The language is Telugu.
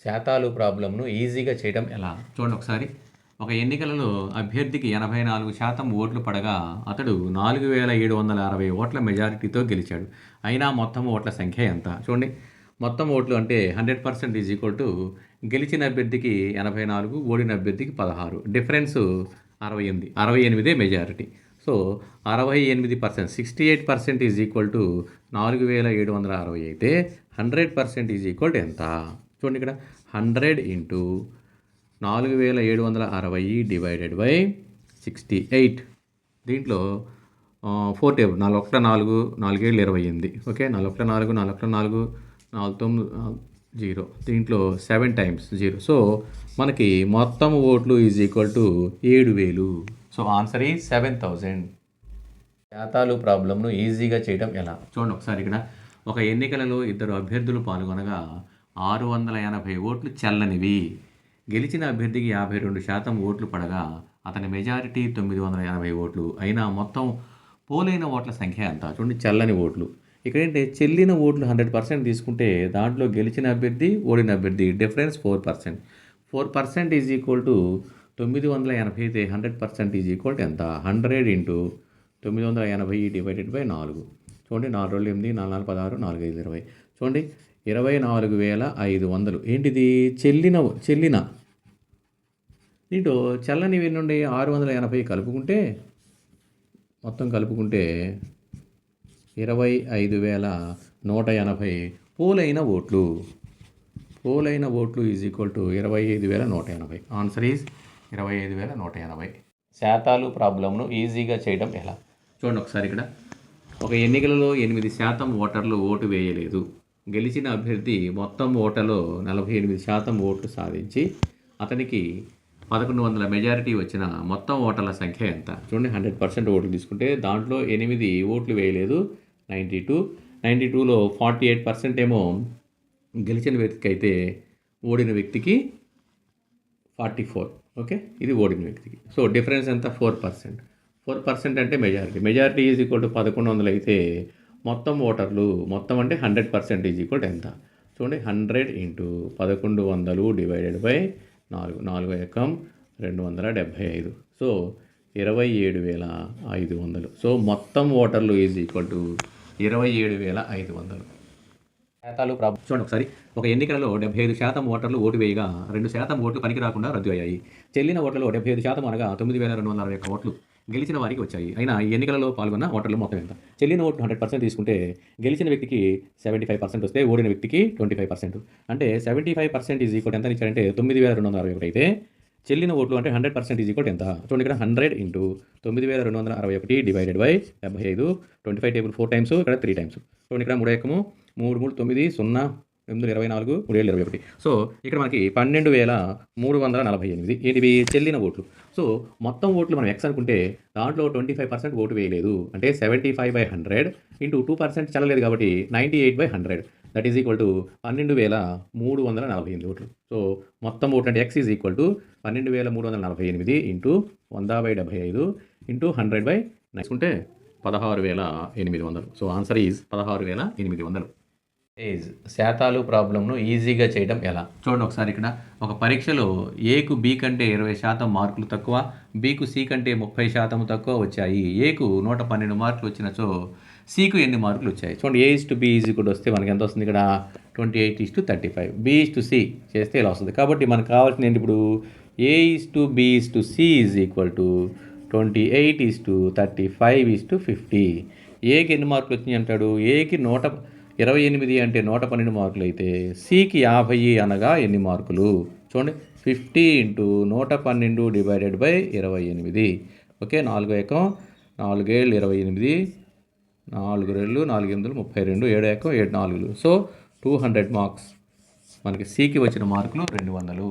శాతాలు ప్రాబ్లంను ఈజీగా చేయడం ఎలా? చూడండి ఒకసారి. ఒక ఎన్నికలలో అభ్యర్థికి 84% ఓట్లు పడగా అతడు 4760 ఓట్ల మెజారిటీతో గెలిచాడు. అయినా మొత్తం ఓట్ల సంఖ్య ఎంత? చూడండి. మొత్తం ఓట్లు అంటే 100% ఈజ్ ఈక్వల్ టు గెలిచిన అభ్యర్థికి 84, ఓడిన అభ్యర్థికి 16. Difference 68. 68 majority. So 68%, 68% is equal to 4760 అయితే 100% ఈజ్ ఈక్వల్ టు ఎంత? చూడండి ఇక్కడ 100 ఇంటూ 4760 డివైడెడ్ బై 68. దీంట్లో 4 టేబుల్ 4 1 4 4 7 28. ఓకే, 4 1 4 4 1 4 4 9 0. దీంట్లో 7 టైమ్స్ 0. సో మనకి మొత్తం ఓట్లు is equal to 7000. So answer is 7000. శాతాలు ప్రాబ్లంను ఈజీగా చేయడం ఎలా? చూడండి ఒకసారి ఇక్కడ. ఒక ఎన్నికలలో ఇద్దరు అభ్యర్థులు పాల్గొనగా 680 ఓట్లు చెల్లనివి. గెలిచిన అభ్యర్థికి 52% ఓట్లు పడగా అతని మెజారిటీ 980 ఓట్లు. అయినా మొత్తం పోలైన ఓట్ల సంఖ్య ఎంత? చూడండి, చెల్లని ఓట్లు. ఇక్కడేంటే చెల్లిన ఓట్లు 100% తీసుకుంటే దాంట్లో గెలిచిన అభ్యర్థి, ఓడిన అభ్యర్థి డిఫరెన్స్ 4%. 4% ఈజ్ ఈక్వల్ టు 980 అయితే 100% ఈజ్ ఈక్వల్ టు ఎంత? 100 ఇంటూ 980 డివైడెడ్ బై 4. చూడండి, 4 2 8, 4 4 16, 4 5 20. చూడండి, 24,500. ఏంటిది? చెల్లిన దీంట్లో చల్లనివి నుండి 680 కలుపుకుంటే మొత్తం కలుపుకుంటే 25,180 పోలైన ఓట్లు. పోలైన ఓట్లు is equal to 25,180. Answer is 25,180. శాతాలు ప్రాబ్లంను ఈజీగా చేయడం ఎలా? చూడండి ఒకసారి ఇక్కడ. ఒక ఎన్నికలలో 8% ఓటర్లు ఓటు వేయలేదు. గెలిచిన అభ్యర్థి మొత్తం ఓట్లలో 48% ఓట్లు సాధించి అతనికి 1100 మెజారిటీ వచ్చిన మొత్తం ఓటర్ల సంఖ్య ఎంత? చూడండి, 100% ఓట్లు తీసుకుంటే దాంట్లో 8 ఓట్లు వేయలేదు, 92. 92లో 48% ఏమో గెలిచిన వ్యక్తికి అయితే ఓడిన వ్యక్తికి 44. ఓకే, ఇది ఓడిన వ్యక్తికి. సో డిఫరెన్స్ ఎంత? 4%. 4% అంటే మెజారిటీ ఈజ్ ఈక్వల్ టు 1100 అయితే మొత్తం ఓటర్లు మొత్తం అంటే 100% ఈజ్ ఈక్వల్ టు ఎంత? చూడండి, 100 ఇంటూ 1100 డివైడెడ్ బై 4. 4 ఏకం 275. సో 27,500. సో మొత్తం ఓటర్లు ఈజ్ ఈక్వల్ టు 27,500. శాతాలు ప్రాబ్లం చూడండి ఒకసారి. ఒక ఎన్నికలలో 75% ఓటర్లు ఓటు వేయగా 2% ఓట్లు పనికి రాకుండా రద్దు అయ్యాయి. చెల్లిన ఓట్లలో 75% అనగా 9,261 ఓట్లు గెలిచిన వారికి వచ్చాయి. అయినా ఈ ఎన్నికలలో పాల్గొన్న ఓటర్లు మొత్తం ఎంత? చెల్లిన ఓట్లు 100% తీసుకుంటే గెలిచిన వ్యక్తికి 75% వస్తే ఓడిన వ్యక్తికి 25%. అంటే 75% ఈజ్ ఈక్వల్ ఎంత ఇచ్చారంటే 9,261 అయితే చెల్లిన ఓట్లు అంటే 100% ఈజ్ ఈక్వల్ ఎంత? చూడండి ఇక్కడ 100 into 9,261 divided by 75. 25 table 4 times, ఇక్కడ 3 టైమ్స్. చూడండి, ఇక్కడ 3 ఏకము 3 3 9 0 8 24 3 7 21. సో ఇక్కడ మనకి 12,348 ఏంటివి? చెల్లిన ఓట్లు. సో మొత్తం ఓట్లు మనం ఎక్స్ అనుకుంటే దాంట్లో 25% ఓటు వేయలేదు అంటే 75/100 ఇంటూ 2% చెల్లలేదు కాబట్టి 98/100. దట్ ఈజ్ ఈక్వల్ టు 12,348 ఓట్లు. సో మొత్తం ఓట్లు అంటే X is equal to 12,348 into 100/75 into 100/9 తీసుకుంటే 16,800. So answer is 16,800. శాతాలు ప్రాబ్లంను ఈజీగా చేయడం ఎలా? చూడండి ఒకసారి ఇక్కడ. ఒక పరీక్షలో ఏకు బి కంటే 20% మార్కులు తక్కువ, బికు సి కంటే 30% తక్కువ వచ్చాయి. ఏకు 112 మార్కులు వచ్చినచో సికు ఎన్ని మార్కులు వచ్చాయి? చూడండి, A/B కూడా వస్తే మనకి ఎంత వస్తుంది? ఇక్కడ 28:35. B/C చేస్తే ఇలా వస్తుంది. కాబట్టి మనకు కావాల్సింది ఏంటి ఇప్పుడు? A/B/C is equal to 28:35:50. ఏకి ఎన్ని మార్కులు వచ్చినాయి అంటాడు? ఏకి 128 అంటే 112 మార్కులు అయితే సికి 50 అనగా ఎన్ని మార్కులు? చూడండి, 50 ఇంటూ 112 డివైడెడ్ బై 28. ఓకే, 4 ఏకం 4 7 28, 4 2 4 8 32, 7 ఏకం 7 4. So 200 marks. మనకి సికి వచ్చిన మార్కులు 200.